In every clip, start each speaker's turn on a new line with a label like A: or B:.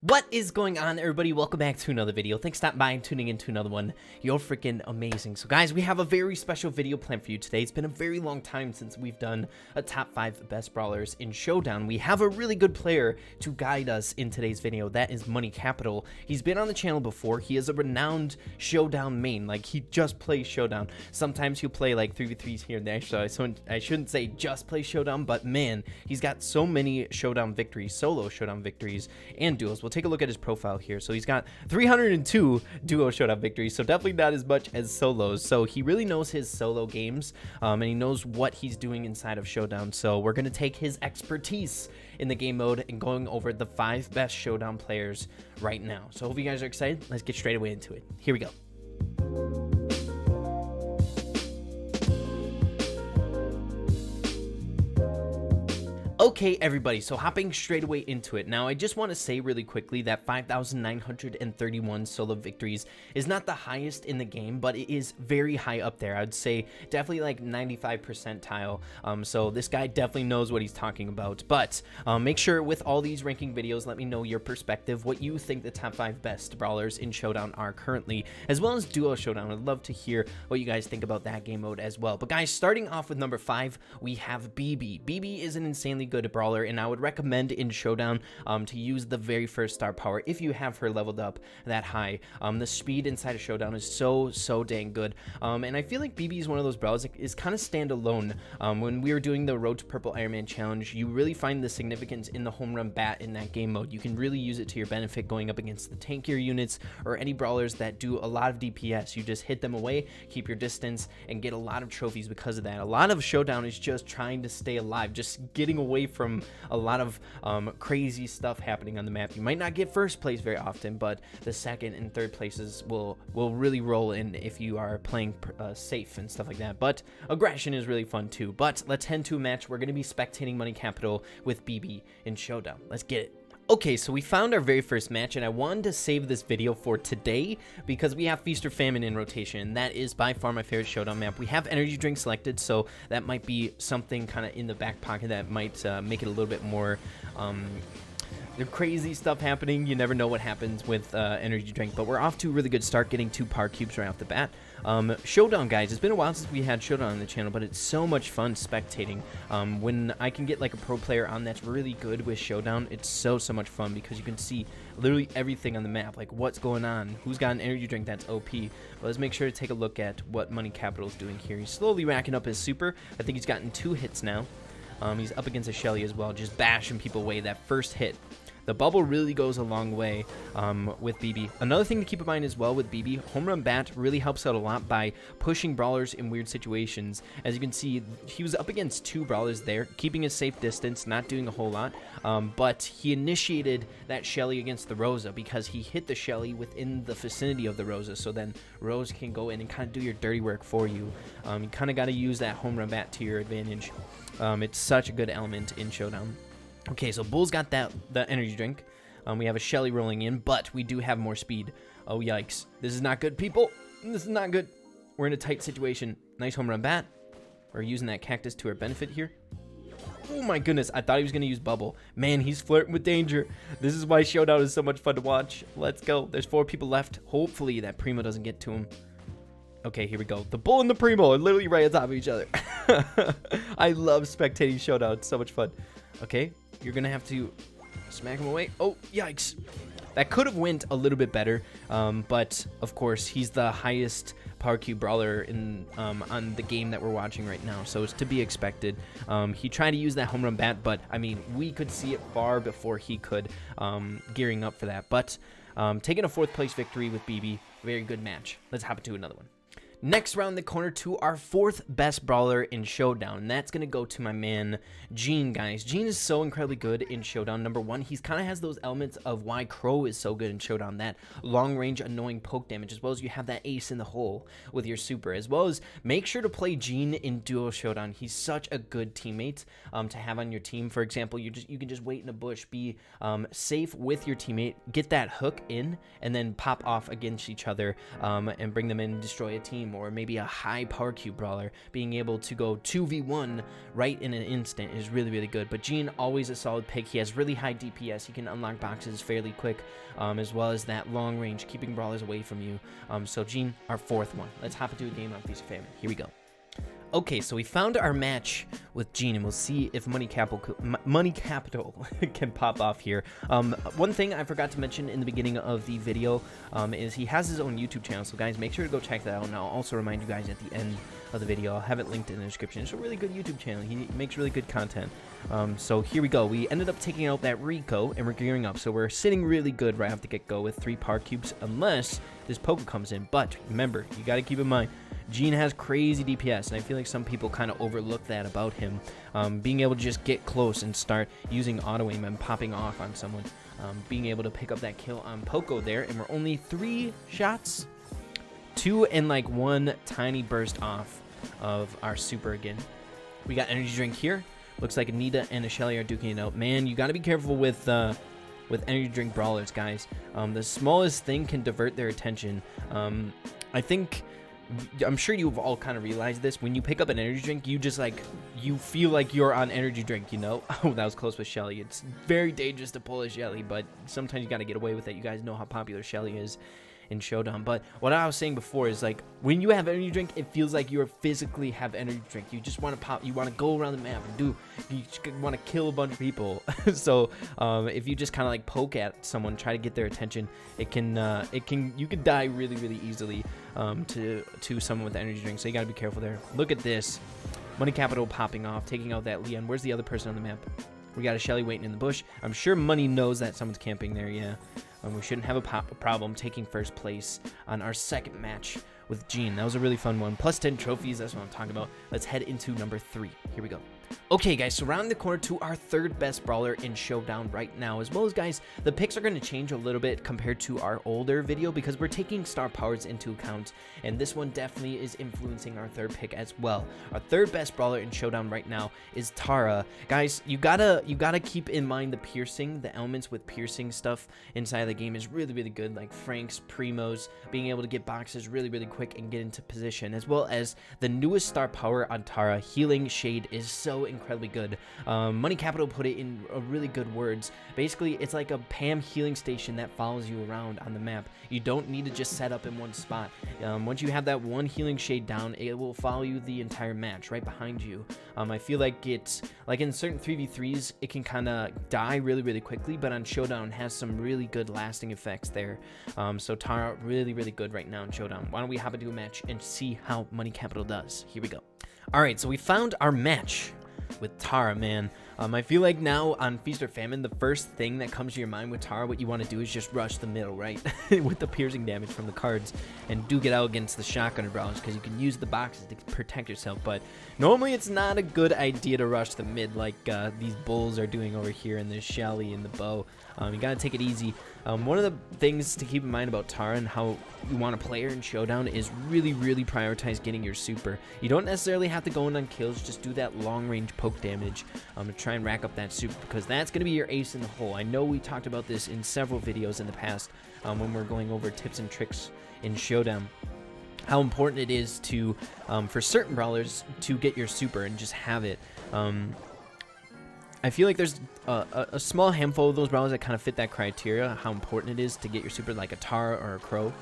A: What is going on, everybody? Welcome back to another video. Thanks for stopping by and tuning into another one. You're freaking amazing. So guys, we have a very special video planned for you today. It's been a very long time since we've done a top 5 best brawlers in Showdown. We have a really good player to guide us in today's video. That is MoneyCapital. He's been on the channel before. He is a renowned Showdown main. Like, he just plays Showdown. Sometimes he'll play like 3v3s here and there. So I shouldn't say just play Showdown, but man, he's got so many Showdown victories, solo Showdown victories, and duos. We'll take a look at his profile here. So he's got 302 duo Showdown victories, so definitely not as much as solos. So he really knows his solo games, and he knows what he's doing inside of Showdown. So we're going to take his expertise in the game mode and going over the 5 best Showdown players right now. So hope you guys are excited. Let's get straight away into it. Here we go. Okay, everybody, so hopping straight away into it. Now, I just want to say really quickly that 5,931 solo victories is not the highest in the game, but it is very high up there. I'd say definitely like 95 percentile. So this guy definitely knows what he's talking about. But make sure with all these ranking videos, let me know your perspective, what you think the top 5 best brawlers in Showdown are currently, as well as duo Showdown. I'd love to hear what you guys think about that game mode as well. But guys, starting off with number 5, we have Bebe. Bebe is an insanely good brawler, and I would recommend in Showdown to use the very first star power if you have her leveled up that high. The speed inside of Showdown is so dang good, and I feel like Bebe is one of those brawlers that is kind of standalone. When we were doing the Road to Purple Iron Man challenge, you really find the significance in the home run bat in that game mode. You can really use it to your benefit going up against the tankier units or any brawlers that do a lot of DPS. You just hit them away, keep your distance, and get a lot of trophies because of that. A lot of Showdown is just trying to stay alive, just getting away from a lot of crazy stuff happening on the map. You might not get first place very often, but the second and third places will really roll in if you are playing safe and stuff like that. But aggression is really fun too. But let's head to a match. We're going to be spectating MoneyCapital with Bebe in Showdown. Let's get it. Okay, so we found our very first match, and I wanted to save this video for today because we have Feast or Famine in rotation, and that is by far my favorite Showdown map. We have energy drink selected, so that might be something kind of in the back pocket that might make it a little bit more the crazy stuff happening. You never know what happens with energy drink, but we're off to a really good start, getting 2 power cubes right off the bat. Showdown, guys, it's been a while since we had Showdown on the channel, but it's so much fun spectating. When I can get like a pro player on that's really good with Showdown, it's so much fun because you can see literally everything on the map, like what's going on, who's got an energy drink that's OP. But let's make sure to take a look at what MoneyCapital is doing here. He's slowly racking up his super. I think he's gotten 2 hits now. He's up against a Shelly as well, just bashing people away. That first hit, the bubble really goes a long way with Bebe. Another thing to keep in mind as well with Bebe, home run bat really helps out a lot by pushing brawlers in weird situations. As you can see, he was up against 2 brawlers there, keeping a safe distance, not doing a whole lot. But he initiated that Shelly against the Rosa because he hit the Shelly within the vicinity of the Rosa. So then Rose can go in and kind of do your dirty work for you. You kind of got to use that home run bat to your advantage. It's such a good element in Showdown. Okay, so Bull's got the energy drink. We have a Shelly rolling in, but we do have more speed. Oh, yikes. This is not good, people. This is not good. We're in a tight situation. Nice home run bat. We're using that cactus to our benefit here. Oh, my goodness. I thought he was going to use bubble. Man, he's flirting with danger. This is why Showdown is so much fun to watch. Let's go. There's 4 people left. Hopefully that Primo doesn't get to him. Okay, here we go. The Bull and the Primo are literally right on top of each other. I love spectating Showdown. It's so much fun. Okay, you're going to have to smack him away. Oh, yikes. That could have went a little bit better, but of course, he's the highest power cube brawler in on the game that we're watching right now, so it's to be expected. He tried to use that home run bat, but I mean, we could see it far before he could, gearing up for that. But taking a 4th place victory with Bebe, very good match. Let's hop into another one. Next, round the corner to our 4th best brawler in Showdown, and that's going to go to my man, Gene, guys. Gene is so incredibly good in Showdown. Number 1, he's kind of has those elements of why Crow is so good in Showdown, that long-range annoying poke damage, as well as you have that ace in the hole with your super, as well as make sure to play Gene in duo Showdown. He's such a good teammate to have on your team. For example, you can just wait in a bush, be safe with your teammate, get that hook in, and then pop off against each other and bring them in and destroy a team. anymore, maybe a high power cube brawler, being able to go 2v1 right in an instant is really, really good. But Gene, always a solid pick. He has really high DPS. He can unlock boxes fairly quick, as well as that long range, keeping brawlers away from you. So Gene, our fourth one. Let's hop into a game on Feast or Famine. Here we go. Okay, so we found our match with Gene, and we'll see if MoneyCapital can pop off here. One thing I forgot to mention in the beginning of the video is he has his own YouTube channel, so guys, make sure to go check that out, and I'll also remind you guys at the end of the video. I'll have it linked in the description. It's a really good YouTube channel. He makes really good content. So here we go. We ended up taking out that Rico, and we're gearing up, so we're sitting really good right off the get-go with 3 power cubes, unless this Poké comes in. But remember, you got to keep in mind, Gene has crazy DPS, and I feel like some people kind of overlook that about him. Being able to just get close and start using auto aim and popping off on someone. Being able to pick up that kill on Poké there, and we're only 3 shots, 2 and like 1 tiny burst off of our super again. We got energy drink here. Looks like Anita and a Shelly are duking it out. Man, you got to be careful with energy drink brawlers, guys. The smallest thing can divert their attention. I'm sure you've all kind of realized this. When you pick up an energy drink, you just like, you feel like you're on energy drink, you know? Oh, that was close with Shelly. It's very dangerous to pull a Shelly, but sometimes you got to get away with it. You guys know how popular Shelly is in Showdown. But what I was saying before is, like, when you have energy drink, it feels like you physically have energy drink. You just want to pop, you want to go around the map and you just want to kill a bunch of people. So if you just kind of like poke at someone, try to get their attention, you can die really, really easily to someone with energy drink. So you got to be careful there. Look at this, MoneyCapital popping off, taking out that Leon. Where's the other person on the map? We got a Shelly waiting in the bush. I'm sure Money knows that someone's camping there. Yeah. We shouldn't have a problem taking first place on our second match with Gene. That was a really fun one. Plus 10 trophies, that's what I'm talking about. Let's head into number 3. Here we go. Okay, guys, so rounding the corner to our 3rd best brawler in Showdown right now. As well as, guys, the picks are going to change a little bit compared to our older video because we're taking star powers into account, and this one definitely is influencing our 3rd pick as well. Our 3rd best brawler in Showdown right now is Tarah. Guys, you gotta keep in mind the piercing, the elements with piercing stuff inside of the game is really, really good, like Frank's, Primo's, being able to get boxes really, really quick and get into position, as well as the newest star power on Tarah, Healing Shade, is so incredibly good. MoneyCapital put it in really good words. Basically, it's like a Pam healing station that follows you around on the map. You don't need to just set up in one spot. Once you have that one healing shade down, it will follow you the entire match right behind you. I feel like it's like in certain 3v3s, it can kind of die really, really quickly, but on Showdown has some really good lasting effects there. So Tarah, really, really good right now in Showdown. Why don't we hop into a match and see how MoneyCapital does? Here we go. All right, so we found our match with Tarah, man. I feel like now on Feast or Famine, the first thing that comes to your mind with Tarah, what you want to do is just rush the middle, right? With the piercing damage from the cards, and duke it out against the shotgunner brawlers, because you can use the boxes to protect yourself. But normally it's not a good idea to rush the mid like these bulls are doing over here in the Shelly and the bow. You gotta take it easy. One of the things to keep in mind about Tarah and how you want to play her in Showdown is really, really prioritize getting your super. You don't necessarily have to go in on kills, just do that long range poke damage to try and rack up that super, because that's going to be your ace in the hole. I know we talked about this in several videos in the past when we're going over tips and tricks in Showdown, how important it is to for certain brawlers to get your super and just have it. I feel like there's a small handful of those brawlers that kind of fit that criteria, how important it is to get your super, like a Tarah or a Crow.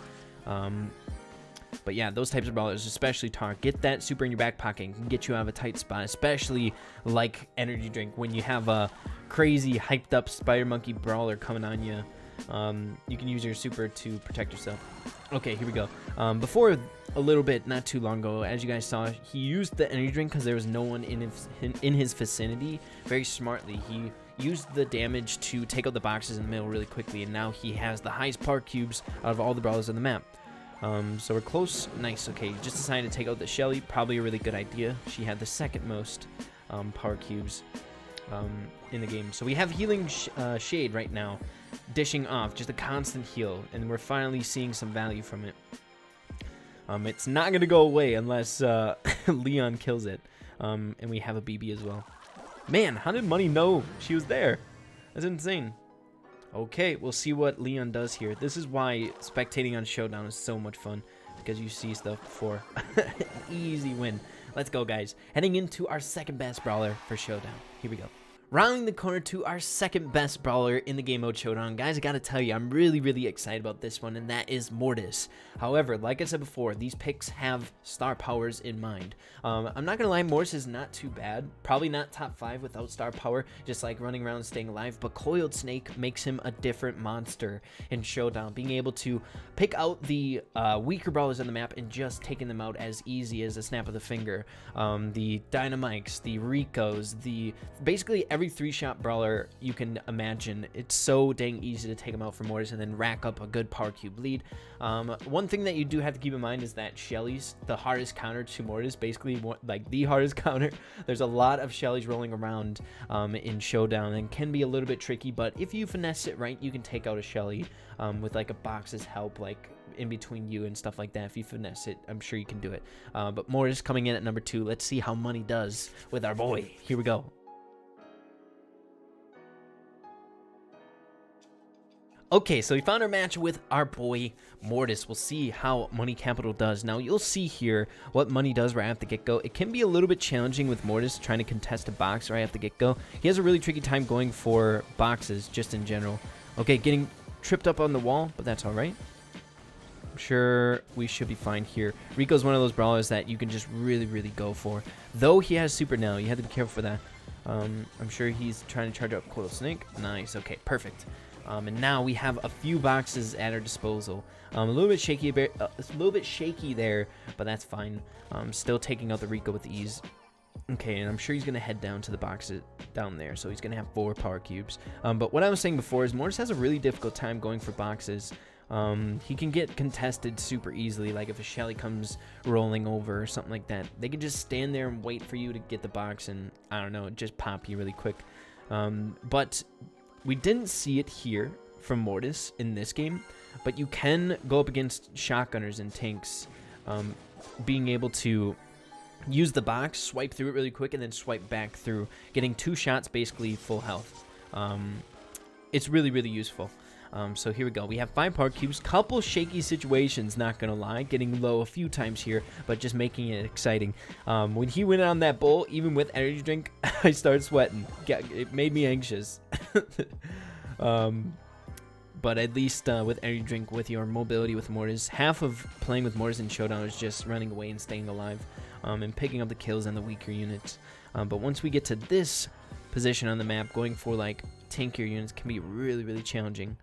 A: But yeah, those types of brawlers, especially Tarah, get that super in your back pocket and can get you out of a tight spot, especially like energy drink when you have a crazy hyped up spider monkey brawler coming on you. You can use your super to protect yourself. Okay, here we go. Before a little bit, not too long ago, as you guys saw, he used the energy drink because there was no one in his vicinity. Very smartly, he used the damage to take out the boxes in the middle really quickly, and now he has the highest power cubes out of all the brawlers on the map. So we're close. Nice. Okay, just decided to take out the Shelly. Probably a really good idea. She had the second most power cubes in the game. So we have Healing Shade right now, dishing off just a constant heal, and we're finally seeing some value from it. It's not going to go away unless Leon kills it. And we have a Bebe as well. Man, how did Money know she was there? That's insane. Okay, we'll see what Leon does here. This is why spectating on Showdown is so much fun. because you see stuff before. Easy win. Let's go, guys. Heading into our second best brawler for Showdown. Here we go. Rounding the corner to our second best brawler in the game mode Showdown. Guys, I gotta tell you, I'm really excited about this one, and that is Mortis. However, like I said before, these picks have star powers in mind. I'm not gonna lie, Mortis is not too bad. Probably not top 5 without star power, just like running around and staying alive, but Coiled Snake makes him a different monster in Showdown. Being able to pick out the weaker brawlers on the map and just taking them out as easy as a snap of the finger. The Dynamites, the Ricos, basically every 3-shot brawler you can imagine. It's so dang easy to take them out for Mortis and then rack up a good power cube lead. One thing that you do have to keep in mind is that Shelly's the hardest counter to Mortis, basically like the hardest counter. There's a lot of Shellys rolling around in Showdown and can be a little bit tricky, but if you finesse it right, you can take out a Shelly with like a box's help, like in between you and stuff like that. If you finesse it, I'm sure you can do it. But Mortis coming in at number 2. Let's see how money does with our boy. Here we go. Okay, so we found our match with our boy Mortis. We'll see how MoneyCapital does. Now, you'll see here what money does right at the get-go. It can be a little bit challenging with Mortis trying to contest a box right at the get-go. He has a really tricky time going for boxes just in general. Okay, getting tripped up on the wall, but that's all right. I'm sure we should be fine here. Rico's one of those brawlers that you can just really go for. Though he has super now, you have to be careful for that. I'm sure he's trying to charge up Coiled Snake. Nice, okay, perfect. And now we have a few boxes at our disposal. A little bit shaky there, but that's fine. Still taking out the Rico with ease. Okay, and I'm sure he's gonna head down to the boxes down there, so he's gonna have 4 power cubes. But what I was saying before is Mortis has a really difficult time going for boxes. He can get contested super easily, like if a Shelly comes rolling over or something like that. They can just stand there and wait for you to get the box and, I don't know, just pop you really quick. But we didn't see it here from Mortis in this game, but you can go up against shotgunners and tanks, being able to use the box, swipe through it really quick, and then swipe back through, getting 2 shots basically full health. It's really useful. So here we go. We have 5 power cubes, couple shaky situations, not gonna lie, getting low a few times here, but just making it exciting. When he went on that bowl, even with energy drink, I started sweating. It made me anxious. But at least with energy drink, with your mobility with Mortis, half of playing with Mortis in Showdown is just running away and staying alive, and picking up the kills on the weaker units. But once we get to this position on the map, going for like tankier units can be really challenging.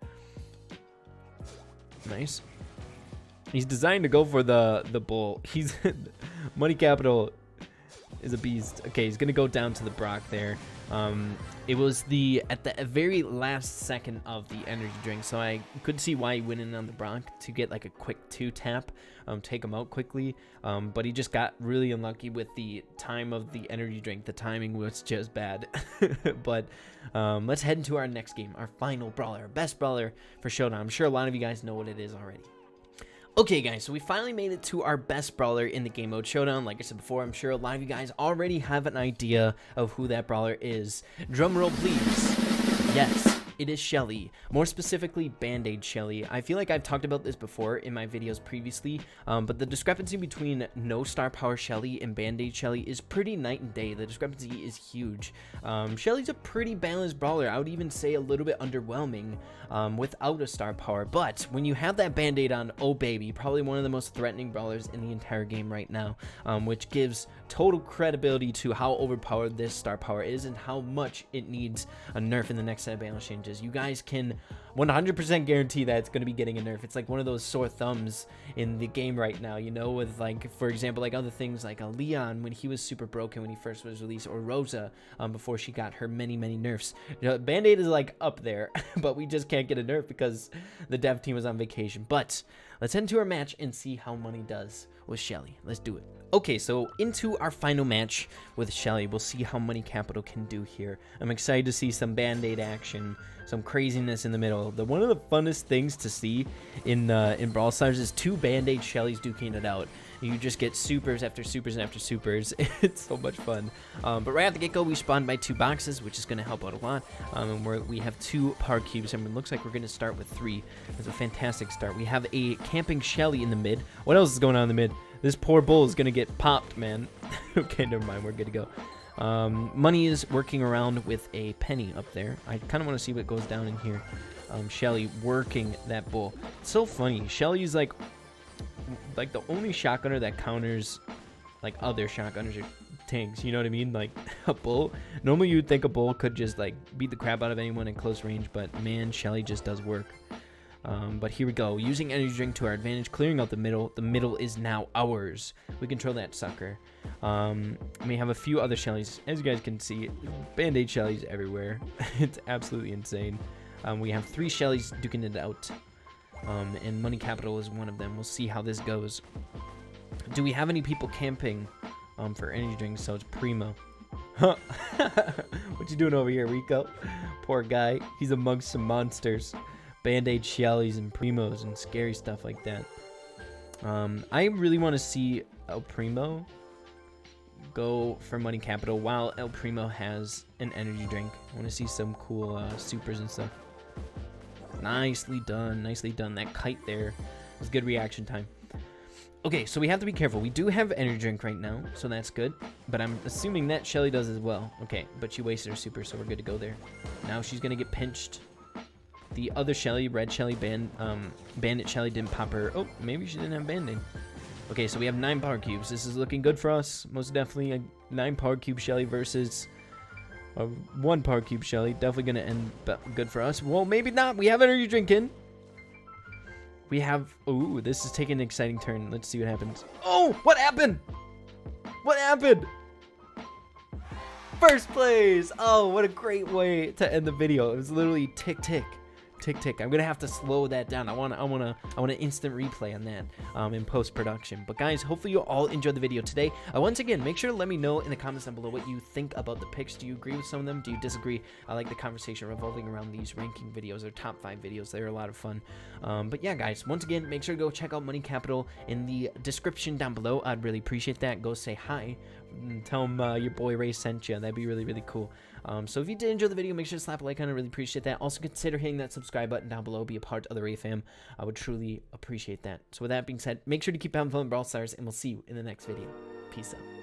A: Nice. He's designed to go for the bull. He's MoneyCapital is a beast. Okay, he's gonna go down to the Brock there. It was at the very last second of the energy drink, so I could see why he went in on the Brock to get like a quick 2-tap, take him out quickly. But he just got really unlucky with the time of the energy drink. The timing was just bad. But let's head into our next game, our final brawler, best brawler for Showdown. I'm sure a lot of you guys know what it is already. Okay, guys, so we finally made it to our best brawler in the game mode Showdown. Like I said before, I'm sure a lot of you guys already have an idea of who that brawler is. Drum roll, please. Yes, it is Shelly. More specifically, Band-Aid Shelly. I feel like I've talked about this before in my videos previously, but the discrepancy between no star power Shelly and Band-Aid Shelly is pretty night and day. The discrepancy is huge. Shelly's a pretty balanced brawler. I would even say a little bit underwhelming without a star power, but when you have that Band-Aid on, oh baby, probably one of the most threatening brawlers in the entire game right now, which gives total credibility to how overpowered this star power is and how much it needs a nerf in the next set of balance changes. You guys can 100% guarantee that it's going to be getting a nerf. It's like one of those sore thumbs in the game right now, you know, with like, for example, like other things like a Leon when he was super broken when he first was released, or Rosa before she got her many nerfs. You know, Band-Aid is like up there, but we just can't get a nerf because the dev team was on vacation. But let's head into our match and see how money does with Shelly. Let's do it. Okay, so into our final match with Shelly. We'll see how MoneyCapital can do here. I'm excited to see some Band-Aid action, some craziness in the middle. One of the funnest things to see in Brawl Stars is 2 Band-Aid Shellys duking it out.
B: You just get supers after supers and after supers. It's so much fun. But right at the get-go, we spawned by 2 boxes, which is going to help out a lot. And we have 2 power cubes, and it looks like we're going to start with 3. It's a fantastic start. We have a camping Shelly in the mid. What else is going on in the mid? This poor bull is going to get popped, man. Okay, never mind. We're good to go. Money is working around with a penny up there. I kind of want to see what goes down in here. Shelly working that bull. It's so funny. Shelly's like the only shotgunner that counters like other shotgunners or tanks, you know what I mean? Like a bull, normally you'd think a bull could just like beat the crap out of anyone in close range, but man, Shelly just does work. But here we go, using energy drink to our advantage, clearing out the middle is now ours. We control that sucker. We have a few other Shellys, as you guys can see, band-aid Shellys everywhere. It's absolutely insane. We have 3 Shellys duking it out. And MoneyCapital is one of them. We'll see how this goes. Do we have any people camping for energy drinks? So it's Primo. Huh. What you doing over here, Rico? Poor guy. He's amongst some monsters. Band-Aid Shellys and Primos and scary stuff like that. I really want to see El Primo go for MoneyCapital while El Primo has an energy drink. I want to see some cool supers and stuff. Nicely done, nicely done. That kite there was good reaction time. Okay, so we have to be careful. We do have energy drink right now, so that's good. But I'm assuming that Shelly does as well. Okay, but she wasted her super, so we're good to go there. Now she's gonna get pinched. The other Shelly, red Shelly, Bandit Shelly didn't pop her. Oh, maybe she didn't have Band-Aid. Okay, so we have 9 power cubes. This is looking good for us. Most definitely a 9 power cube Shelly versus 1 power cube Shelly. Definitely gonna end good for us. Well, maybe not. We have energy drink in. We have. Ooh, this is taking an exciting turn. Let's see what happens. Oh, what happened? What happened? First place. Oh, what a great way to end the video. It was literally tick tick. Tick tick. I'm gonna have to slow that down. I want an instant replay on that in post-production. But guys, hopefully you all enjoyed the video today. Once again, make sure to let me know in the comments down below what you think about the picks. Do you agree with some of them? Do you disagree? I like the conversation revolving around these ranking videos or top 5 videos. They're a lot of fun. But yeah, guys, once again, make sure to go check out MoneyCapital in the description down below. I'd really appreciate that. Go say hi. Tell them your boy Ray sent you. That'd be really, really cool. So if you did enjoy the video, make sure to slap a like on it. I really appreciate that. Also consider hitting that subscribe button down below. Be a part of the Ray fam. I would truly appreciate that. So with that being said, make sure to keep having fun with Brawl Stars, and we'll see you in the next video. Peace out.